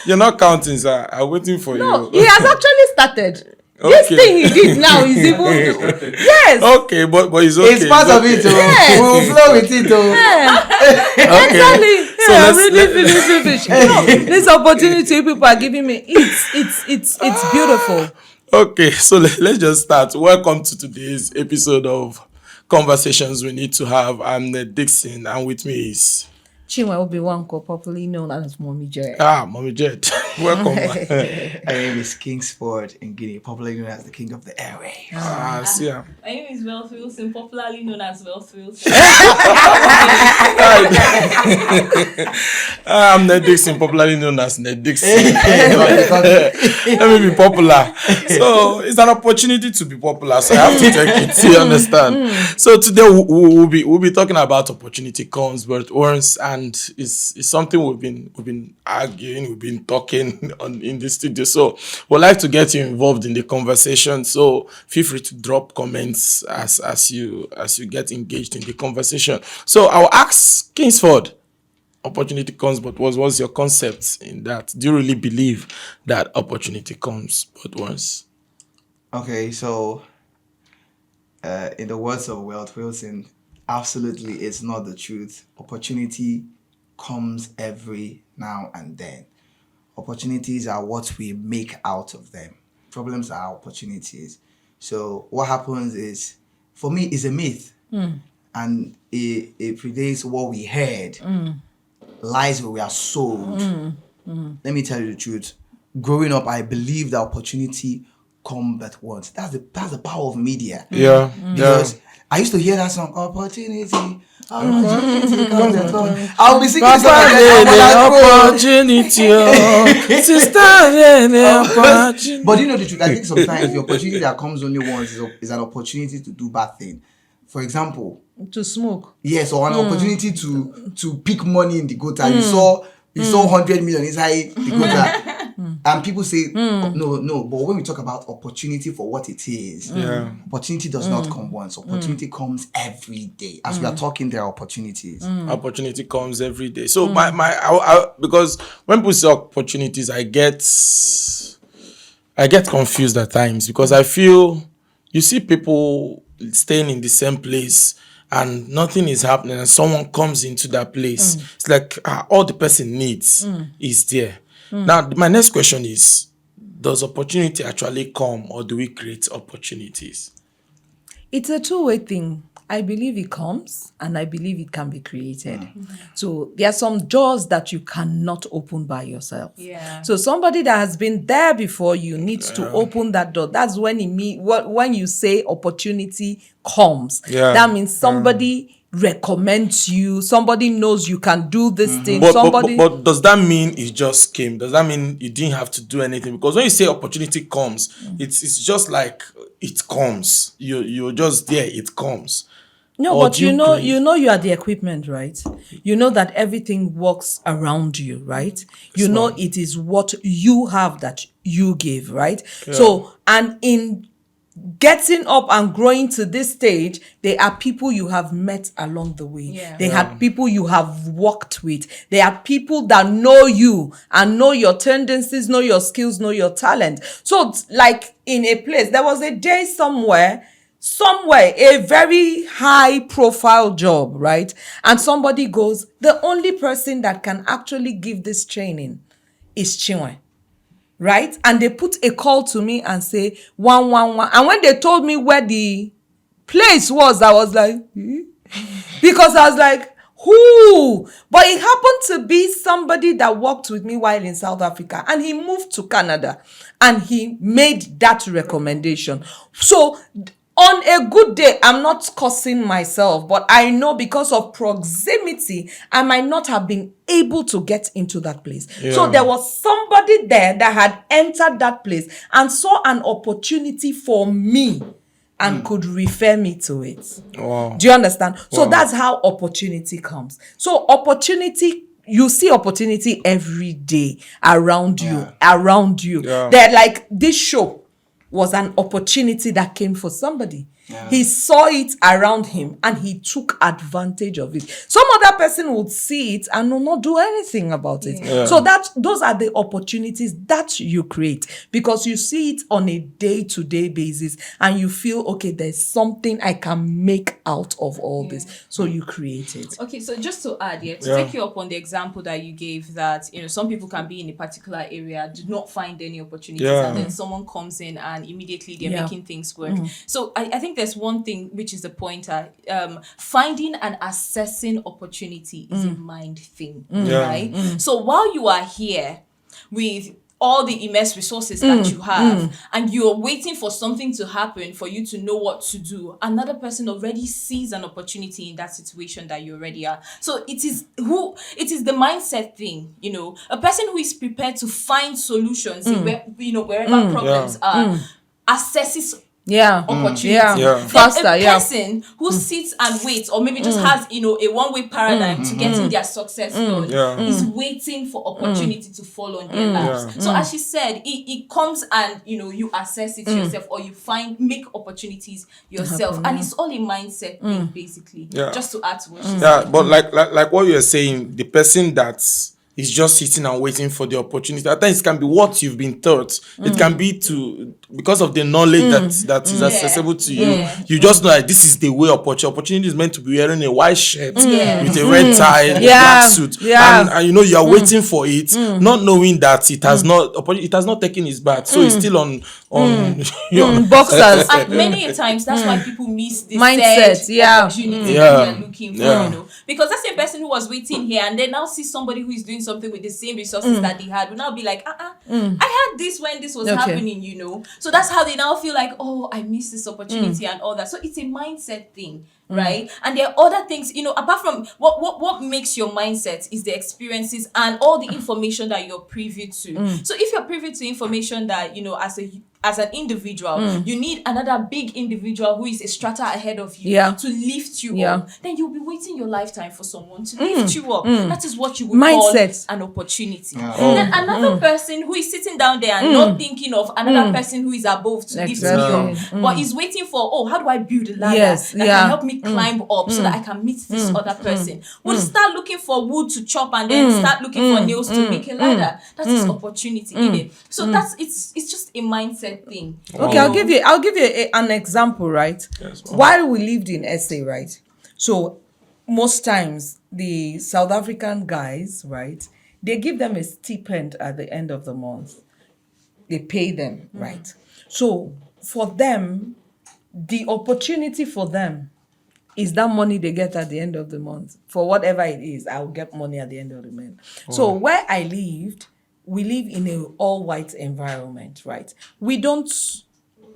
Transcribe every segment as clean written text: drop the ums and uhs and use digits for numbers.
You're not counting, sir. I'm waiting for No, you. he has actually started. This thing he did now is even yes. Okay, but it's okay. It's part of it. Yes. We will flow with it. Exactly. So Yeah, let's- really finish. No, this opportunity people are giving me, it's beautiful. Okay, so let's just start. Welcome to today's episode of Conversations We Need to Have. I'm Ned Dixon, and with me is Chinwe Obiwanko, popularly known as Mommy Joy. Mommy Jet. Welcome. My name is Kingsford in Guinea, popularly known as the King of the Airwaves. See ya. My name is Wealth Wilson, popularly known as Wealth Wilson. I'm Ned Dixon, popularly known as Ned Dixon. Let me be popular. So it's an opportunity to be popular. So I have to take it. You understand? So today we'll be talking about opportunity comes but once, and it's something we've been arguing, we've been talking in the studio. So we'd like to get you involved in the conversation. So feel free to drop comments as you get engaged in the conversation. So I'll ask Kingsford. Opportunity comes but what's your concept in that? Do you really believe that opportunity comes but once? Okay, so in the words of Wealth Wilson, absolutely it's not the truth. Opportunity comes every now and then. Opportunities are what we make out of them. Problems are opportunities. So what happens is, for me, it's a myth. And it predates what we heard. Lies we are sold. Let me tell you the truth. Growing up, I believed that opportunity come but once. That's the power of media. Yeah. Because I used to hear that song, opportunity comes and comes. I'll be singing this song again. But you know the truth, I think sometimes the opportunity that comes only once is an opportunity to do bad thing. For example, To smoke. yes, or an opportunity to pick money in the gutter. You saw 100 million inside the gutter. And people say, no. But when we talk about opportunity for what it is, opportunity does not come once. Opportunity comes every day. As we are talking, there are opportunities. Opportunity comes every day. So because when people say opportunities, I get confused at times because I feel you see people staying in the same place and nothing is happening and someone comes into that place. It's like all the person needs is there. Now, my next question is, does opportunity actually come or do we create opportunities? It's a two-way thing. I believe it comes and I believe it can be created. So there are some doors that you cannot open by yourself. Yeah. So somebody that has been there before you needs to open that door. That's when when you say opportunity comes. Yeah. That means somebody recommends you, somebody knows you can do this thing, But does that mean it just came? Does that mean you didn't have to do anything? Because when you say opportunity comes, it's just like it comes. You're just there, it comes. No, Or but do you know create- you are the equipment, right? You know that everything works around you, right? You know it is what you have that you give, right? So, and in getting up and growing to this stage, there are people you have met along the way. Yeah. They had people you have worked with. There are people that know you and know your tendencies, know your skills, know your talent. So, it's like in a place, there was a day somewhere, a very high profile job, right? And somebody goes, the only person that can actually give this training is Chinwe. Right? And they put a call to me and say 111. And when they told me where the place was, I was like, because I was like, who? But it happened to be somebody that worked with me while in South Africa, and he moved to Canada and he made that recommendation. So on a good day, I'm not cursing myself, but I know because of proximity, I might not have been able to get into that place. So there was somebody there that had entered that place and saw an opportunity for me and could refer me to it. Wow. Do you understand? So that's how opportunity comes. So opportunity, you see opportunity every day around you. Yeah. They're like, this show was an opportunity that came for somebody. He saw it around him and he took advantage of it. Some other person would see it and will not do anything about it. So those are the opportunities that you create because you see it on a day-to-day basis and you feel, okay, there's something I can make out of all this. So you create it. Okay, so just to add, to take you up on the example that you gave, that some people can be in a particular area, do not find any opportunities, and then someone comes in and immediately they're making things work. So I think there's one thing which is the pointer. Finding and assessing opportunity is a mind thing, right? So while you are here with all the immense resources that you have and you're waiting for something to happen for you to know what to do, another person already sees an opportunity in that situation that you already are. So it is the mindset thing, a person who is prepared to find solutions in wherever problems are, assesses opportunity. Faster, a person who sits and waits, or maybe just has a one-way paradigm to getting their success done, is waiting for opportunity to fall on their laps. So as she said, it comes and you assess it yourself, or you make opportunities yourself, and it's all a mindset thing basically. Just to add to what she said. But like what you're saying, the person that's is just sitting and waiting for the opportunity. At times it can be what you've been taught. It can be because of the knowledge that is accessible to you. You just know that this is the way opportunity is meant to be wearing a white shirt with a red tie and a black suit. And you are waiting for it, not knowing that it has not taken its bath. So it's still on boxers. And many a times that's why people miss the mindset. Opportunity that they're looking for. Because that same person who was waiting here and then now sees somebody who is doing something with the same resources that they had will now be like, I had this when this was happening, So that's how they now feel like, oh, I missed this opportunity and all that. So it's a mindset thing, right? And there are other things, apart from what makes your mindset is the experiences and all the information that you're privy to. So if you're privy to information that, as an individual, you need another big individual who is a strata ahead of you to lift you up. Then you'll be waiting your lifetime for someone to lift you up. That is what you would call an opportunity. Then another person who is sitting down there and not thinking of another person who is above to lift me up, but is waiting for, how do I build a ladder that can help me climb up so that I can meet this other person? Would start looking for wood to chop and then start looking for nails to make a ladder. That is opportunity in it. So it's just a mindset thing. Okay, I'll give you an example, right? Yes, while we lived in SA, right? So most times the South African guys, right, they give them a stipend at the end of the month. They pay them, right? So for them, the opportunity for them is that money they get at the end of the month. For whatever it is, I will get money at the end of the month. So where I lived, we live in an all-white environment, right?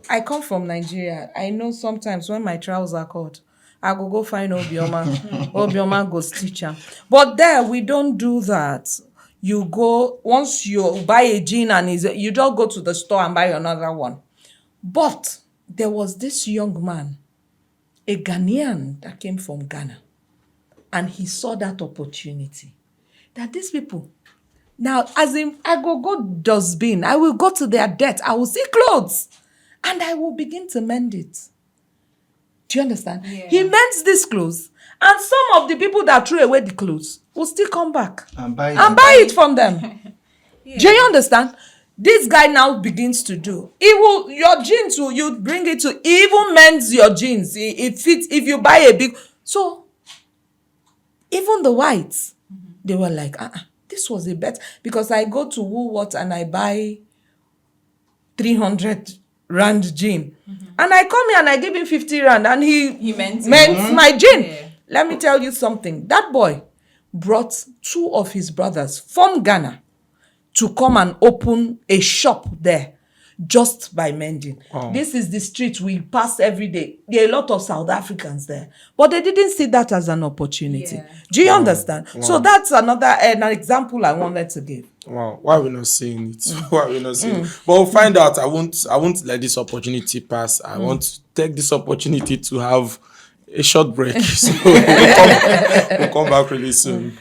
I come from Nigeria. I know sometimes when my trousers are cut, I go find Obioma. Obioma goes teacher. But there, we don't do that. You go, once you buy a jean and you don't go to the store and buy another one. But there was this young man, a Ghanaian that came from Ghana. And he saw that opportunity. That these people, now, as in, I go dustbin. I will go to their debt. I will see clothes. And I will begin to mend it. Do you understand? Yeah. He mends these clothes. And some of the people that threw away the clothes will still come back. And buy it from them. Do you understand? This guy now begins to do. Your jeans, you bring it to, he even mends your jeans. It fits, if you buy a big. So, even the whites, they were like, this was a bet, because I go to Woolworths and I buy 300 rand jean, and I come here and I give him 50 rand, and he mends my jean. Yeah. Let me tell you something. That boy brought 2 of his brothers from Ghana to come and open a shop there just by mending. Oh. This is the street we pass every day. There are a lot of South Africans there, but they didn't see that as an opportunity. Yeah. Do you understand? Wow. So that's an example I wanted to give. Wow, why are we not seeing it? Why are we not seeing it? But we'll find out. I won't let this opportunity pass. I want to take this opportunity to have a short break. So we'll come back really soon.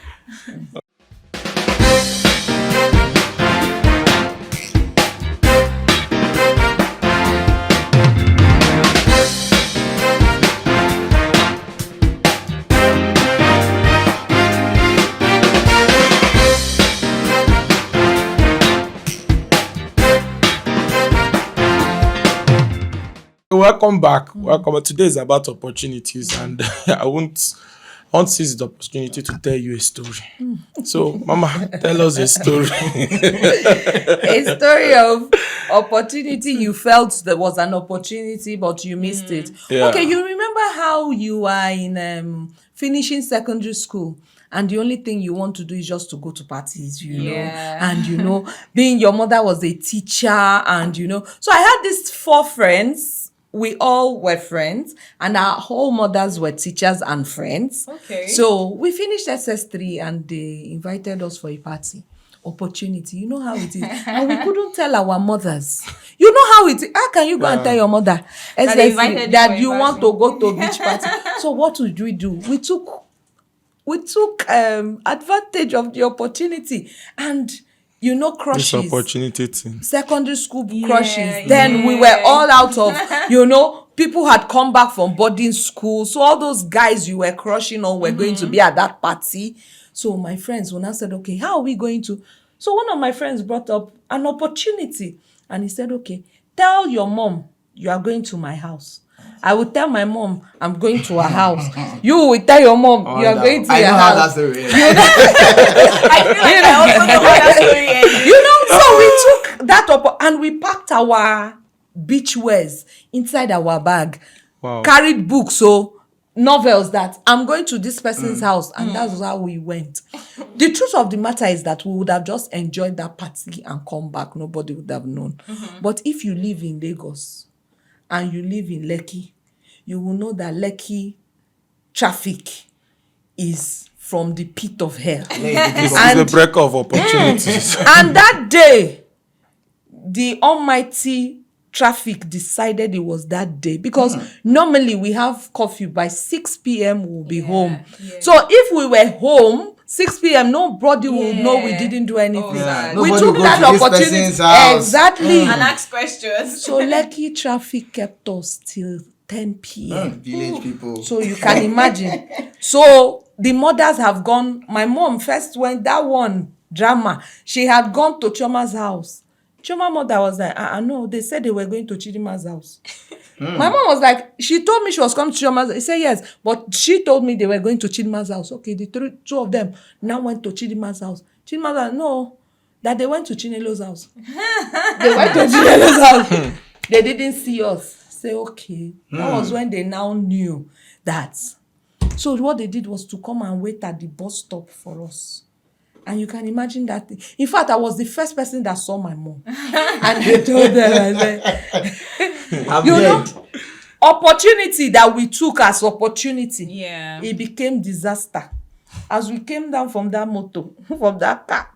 welcome back. Welcome. Today is about opportunities, and I want to seize the opportunity to tell you a story. So, Mama, tell us a story. A story of opportunity you felt there was an opportunity, but you missed it. Yeah. Okay, you remember how you were in finishing secondary school, and the only thing you want to do is just to go to parties, you know, and being your mother was a teacher, and so I had these 4 friends. We all were friends, and our whole mothers were teachers and friends. Okay. So we finished SS3, and they invited us for a party. Opportunity, you know how it is. And we couldn't tell our mothers. You know how it is. How can you go and tell your mother they invited that you you for a want to go to beach party? So what would we do? We took advantage of the opportunity, and crushes. This opportunity thing. Secondary school crushes. Then we were all out of, people had come back from boarding school. So all those guys you were crushing on were going to be at that party. So my friends, when I said, okay, how are we going to? So one of my friends brought up an opportunity, and he said, okay, tell your mom you are going to my house. I will tell my mom I'm going to her house. You will tell your mom you are going to her house. That's the way. I feel like I also know how that story ended. So we took that up and we packed our beach wears inside our bag. Wow. Carried books, so novels that I'm going to this person's house, and that's how we went. The truth of the matter is that we would have just enjoyed that party and come back. Nobody would have known. But if you live in Lagos and you live in Lekki, you will know that Lekki traffic is from the pit of hell. This is the break of opportunities. And that day, the almighty traffic decided it was that day, because normally we have curfew by 6 p.m. we'll be home. So if we were home 6 p.m. nobody will know we didn't do anything. We Nobody took go that to this opportunity. person's house. Exactly. And ask questions. So Lekki traffic kept us till 10 p.m. Village people. So you can imagine. So the mothers have gone. My mom first went that one drama. She had gone to Choma's house. Choma mother was like, no, they said they were going to Chidima's house. My mom was like, she told me she was coming to Chidima's house. I said yes, but she told me they were going to Chidima's house. Okay, the two of them now went to Chidima's house. Chidima's house, no, that they went to Chinelo's house. They went to Chinelo's house. They didn't see us. Say, okay. That was when they now knew that. So what they did was to come and wait at the bus stop for us. And you can imagine that. In fact, I was the first person that saw my mom. And I told them, I said, you know, opportunity that we took as opportunity. Yeah. It became disaster. As we came down from that motor, from that car,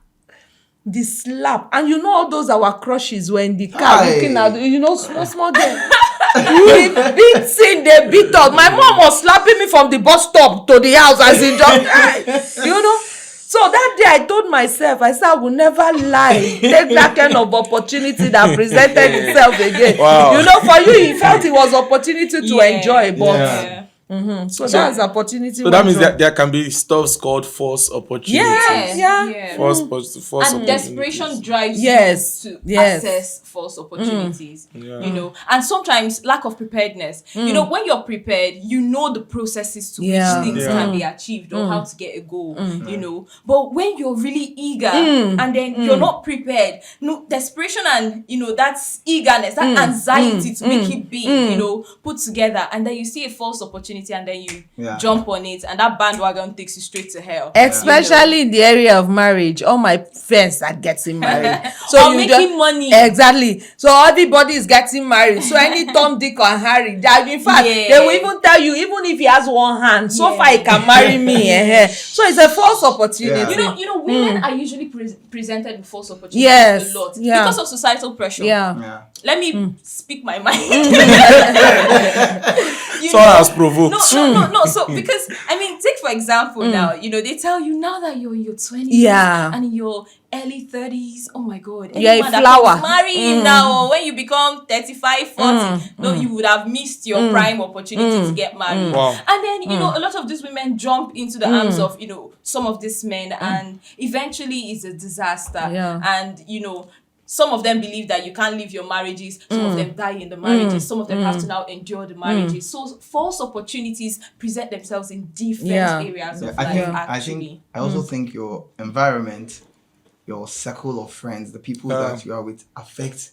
the slap. And you know all those our crushes were in the car looking at, you know, small girl. We beating, they beat us. My mom was slapping me from the bus stop to the house as in just, you know. So that day I told myself, I said I will never lie, take that kind of opportunity that presented itself again. Wow. You know, for you, he felt it was opportunity to enjoy, but Yeah. so that's opportunity. So that means that there can be stuff called false opportunities. Yeah. False And opportunities. desperation drives Yes. you to Yes. access false opportunities. Yeah. You know, and sometimes lack of preparedness. You know, when you're prepared, you know the processes to Yeah. which things Yeah. can be achieved or how to get a goal. You know, but when you're really eager and then you're not prepared, no desperation and that's eagerness, that anxiety to make it big, put together, and then you see a false opportunity and then you jump on it, and that bandwagon takes you straight to hell. Especially in the area of marriage, all my friends are getting married. So Or making money. Exactly. So everybody is getting married. So any Tom, Dick, or Harry, in fact, they will even tell you, even if he has one hand, so far he can marry me. So it's a false opportunity. You know, women are usually presented with false opportunities Yes. a lot Yeah. because of societal pressure. Yeah. Let me speak my mind. Someone has provoked. No. So because take for example now, they tell you now that you're in your 20s and in your early 30s, oh my god, You're a anyone that flower. comes marrying now, or when you become 35, 40, no, you would have missed your prime opportunity to get married. Wow. And then a lot of these women jump into the arms of some of these men, and eventually it's a disaster. Yeah. And some of them believe that you can't leave your marriages. Some of them die in the marriages. Some of them have to now endure the marriages. So false opportunities present themselves in different areas of life. I also think your environment, your circle of friends, the people that you are with affect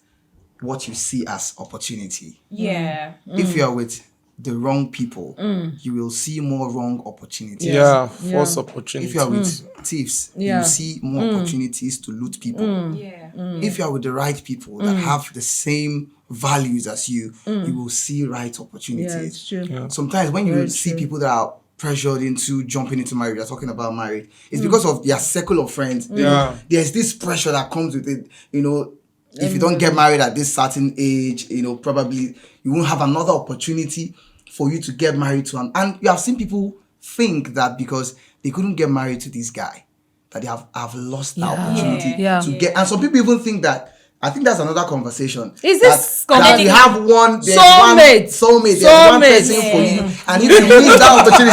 what you see as opportunity. Yeah. If you are with the wrong people, you will see more wrong opportunities. False opportunities. If you are with thieves, you see more opportunities to loot people. Yeah. If you are with the right people that have the same values as you, you will see right opportunities. Yeah, it's true. Sometimes when you Very see true. people that are pressured into jumping into marriage, you're talking about marriage, it's because of their circle of friends. You know, there's this pressure that comes with it. You know, if you don't get married at this certain age, you know, probably you won't have another opportunity for you to get married to. And you have seen people think that because they couldn't get married to this guy, that they have lost the opportunity to get. And some people even think that, I think that's another conversation. Is this that you have one soulmate? There's one person for you, and if you miss that opportunity,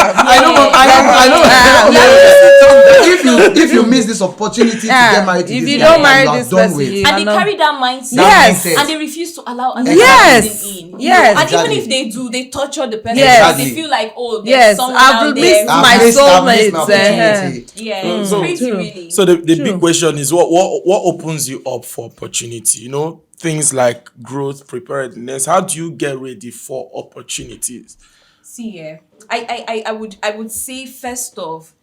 if you miss this opportunity to get married to if this you guy, don't marry you are this done person, with. And they carry that mindset. Yes. Mindset. And they refuse to allow another Yes. person in. Yes. And Exactly. even if they do, they torture the person. Yes. They feel like, oh, there's Yes, someone I've out missed there. my I've missed soulmates. my opportunity. Yeah, it's So- crazy, True. really. So the big question is what opens you up for opportunity? You know, things like growth, preparedness. How do you get ready for opportunities? See, I would say first off,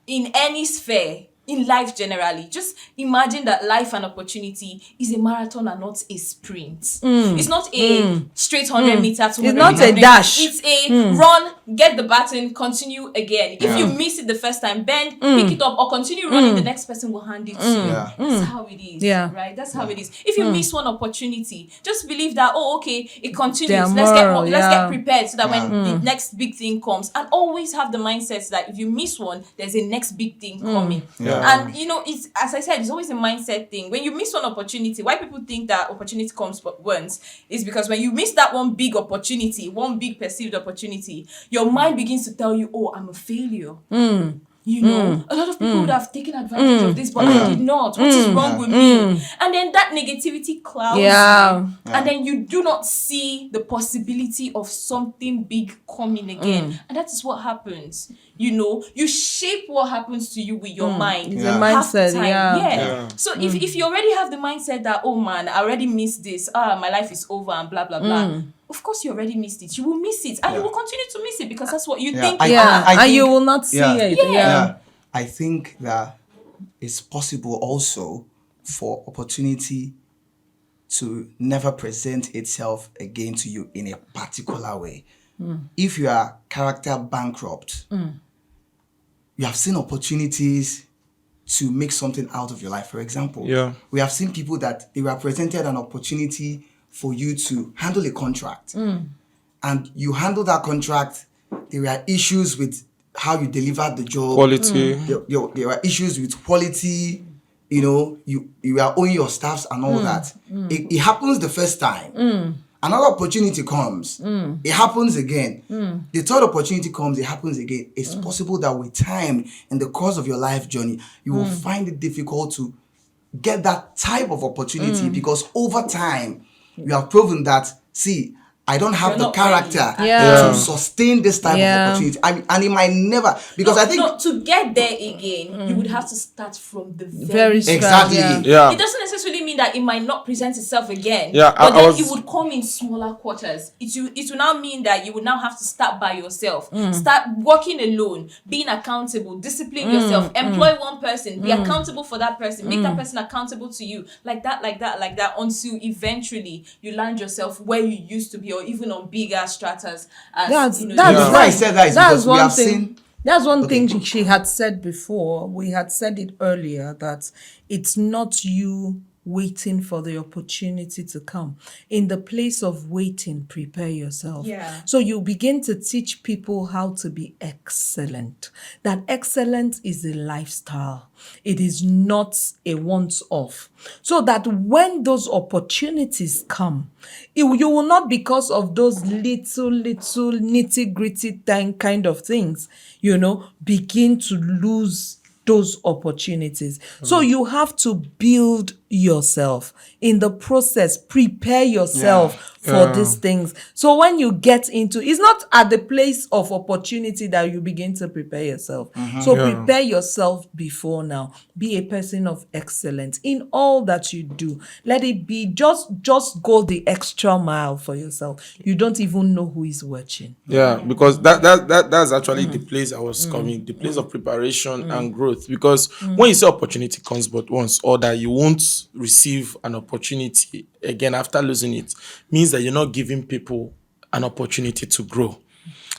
in any sphere, in life generally, just imagine that life and opportunity is a marathon and not a sprint. It's not a straight 100 meter, 200 It's not a meter. dash. It's a run, get the baton, continue again. If you miss it the first time, bend, pick it up, or continue running, the next person will hand it to you. Yeah. That's how it is. Yeah. Right? That's how it is. If you miss one opportunity, just believe that, oh, okay, it continues. There are more, Let's get yeah. prepared so that when the next big thing comes, and always have the mindset that if you miss one, there's a next big thing coming. Yeah. And you know, it's, as I said, it's always a mindset thing. When you miss one opportunity, why people think that opportunity comes but once is because when you miss that one big opportunity, one big perceived opportunity, your mind begins to tell you, oh, I'm a failure. You know, a lot of people would have taken advantage of this, but I did not. What is wrong with me? And then that negativity clouds you. And then you do not see the possibility of something big coming again. And that is what happens. You know, you shape what happens to you with your mind. It's Yeah. a Half the mindset, time. yeah. So if you already have the mindset that, oh man, I already missed this, my life is over and blah blah blah. Of course, you already missed it. You will miss it, and you will continue to miss it because that's what you think. I And think- you will not see it. Yeah. I think that it's possible also for opportunity to never present itself again to you in a particular way. If you are character bankrupt, you have seen opportunities to make something out of your life. For example, we have seen people that they were presented an opportunity for you to handle a contract. And you handle that contract, there were issues with how you delivered the job. Quality. There were issues with quality. You know, you were owing your staffs and all that. It happens the first time. Another opportunity comes. It happens again. The third opportunity comes. It happens again. It's possible that with time, in the course of your life journey, you will find it difficult to get that type of opportunity because over time, you have proven that, see, I don't have You're the not character ready. to sustain this type Yeah. of opportunity. And it might never, because I think to get there again, you would have to start from the Very strong, exactly. yeah. It doesn't necessarily mean that it might not present itself again. Yeah, but I then was- it would come in smaller quarters. It will now mean that you will now have to start by yourself. Start working alone, being accountable, discipline yourself, employ one person, be accountable for that person, make that person accountable to you. Like that, until eventually you land yourself where you used to be or even on bigger stratas. That's The reason why I said that is because we have seen. That's one thing she had said before. We had said it earlier that it's not you waiting for the opportunity to come. In the place of waiting, prepare yourself. Yeah. So you begin to teach people how to be excellent. That excellence is a lifestyle. It is not a once-off. So that when those opportunities come, you will not, because of those little nitty-gritty kind of things, begin to lose those opportunities. So you have to build yourself. In the process, prepare yourself for these things. So when you get into, it's not at the place of opportunity that you begin to prepare yourself. So prepare yourself before now. Be a person of excellence in all that you do. Let it be, just go the extra mile for yourself. You don't even know who is watching. Yeah, because that's actually the place I was coming, the place of preparation and growth. Because when you say opportunity comes but once, or that you won't receive an opportunity again after losing it, means that you're not giving people an opportunity to grow.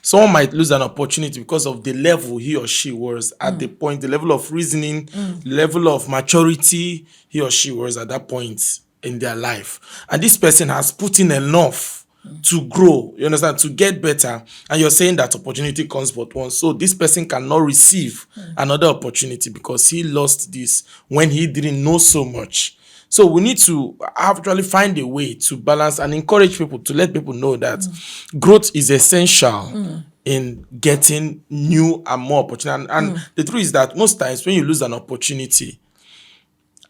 Someone might lose an opportunity because of the level he or she was at the point, the level of reasoning, level of maturity he or she was at that point in their life. And this person has put in enough to grow, you understand, to get better. And you're saying that opportunity comes but once. So this person cannot receive another opportunity because he lost this when he didn't know so much. So we need to actually find a way to balance and encourage people, to let people know that growth is essential in getting new and more opportunity. And the truth is that most times when you lose an opportunity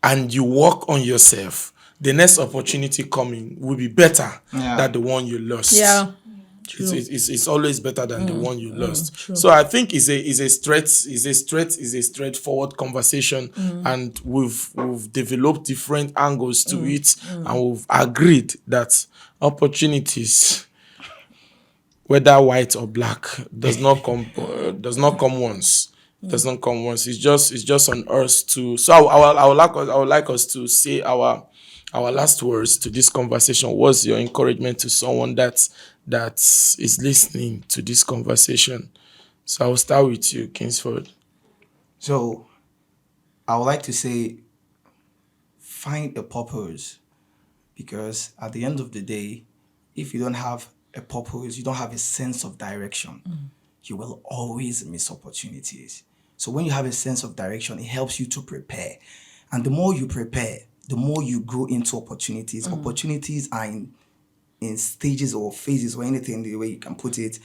and you work on yourself, the next opportunity coming will be better than the one you lost. Yeah. It's always better than the one you lost. True. So I think it's a straightforward conversation, and we've developed different angles to it, and we've agreed that opportunities, whether white or black, does not come once. Does not come once. It's just on us to. So I would like us to say our last words to this conversation. What's your encouragement to someone that is listening to this conversation? So I'll start with you, Kingsford. So I would like to say, find a purpose, because at the end of the day, if you don't have a purpose, you don't have a sense of direction, you will always miss opportunities. So when you have a sense of direction, it helps you to prepare. And the more you prepare, the more you grow into opportunities. Opportunities are in stages or phases, or anything, the way you can put it.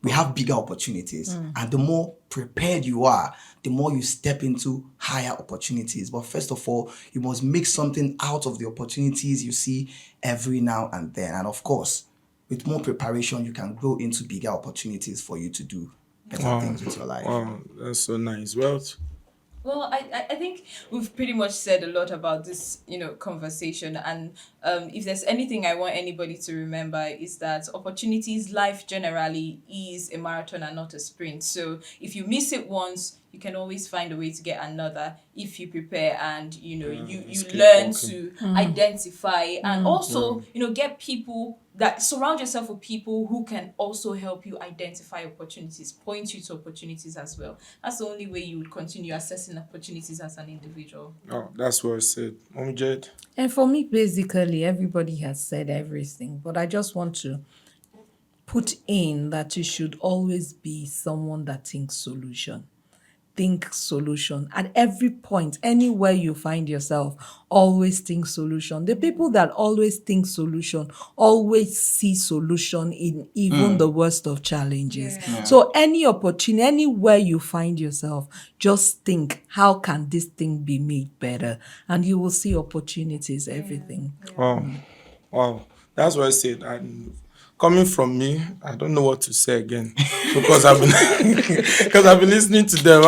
We have bigger opportunities. And the more prepared you are, the more you step into higher opportunities. But first of all, you must make something out of the opportunities you see every now and then. And of course, with more preparation, you can grow into bigger opportunities for you to do better things with your life. Wow, that's so nice. Well, I think we've pretty much said a lot about this, conversation. And if there's anything I want anybody to remember, is that opportunities, life generally is a marathon and not a sprint. So if you miss it once, you can always find a way to get another if you prepare and, you learn to identify and also, get people that surround yourself with people who can also help you identify opportunities, point you to opportunities as well. That's the only way you would continue assessing opportunities as an individual. Oh, that's well said. Mommy Jade? And for me, basically, everybody has said everything, but I just want to put in that you should always be someone that thinks solution. Think solution. At every point, anywhere you find yourself, always think solution. The people that always think solution always see solution in even the worst of challenges. Yeah. So any opportunity, anywhere you find yourself, just think, how can this thing be made better? And you will see opportunities, everything. Wow. That's what I said. And coming from me, I don't know what to say again because I've been listening to them.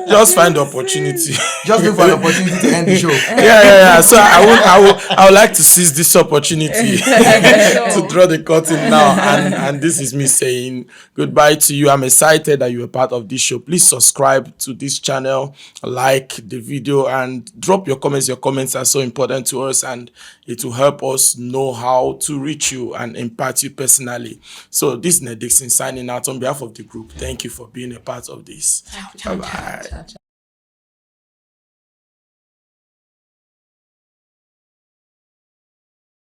Just find the opportunity. Just look for an opportunity to end the show. Yeah. So I would like to seize this opportunity to draw the curtain now. And this is me saying goodbye to you. I'm excited that you are part of this show. Please subscribe to this channel, like the video, and drop your comments. Your comments are so important to us, and it will help us know how to reach you and impact you personally. So this is Ned Dixon signing out on behalf of the group. Thank you for being a part of this. Bye-bye.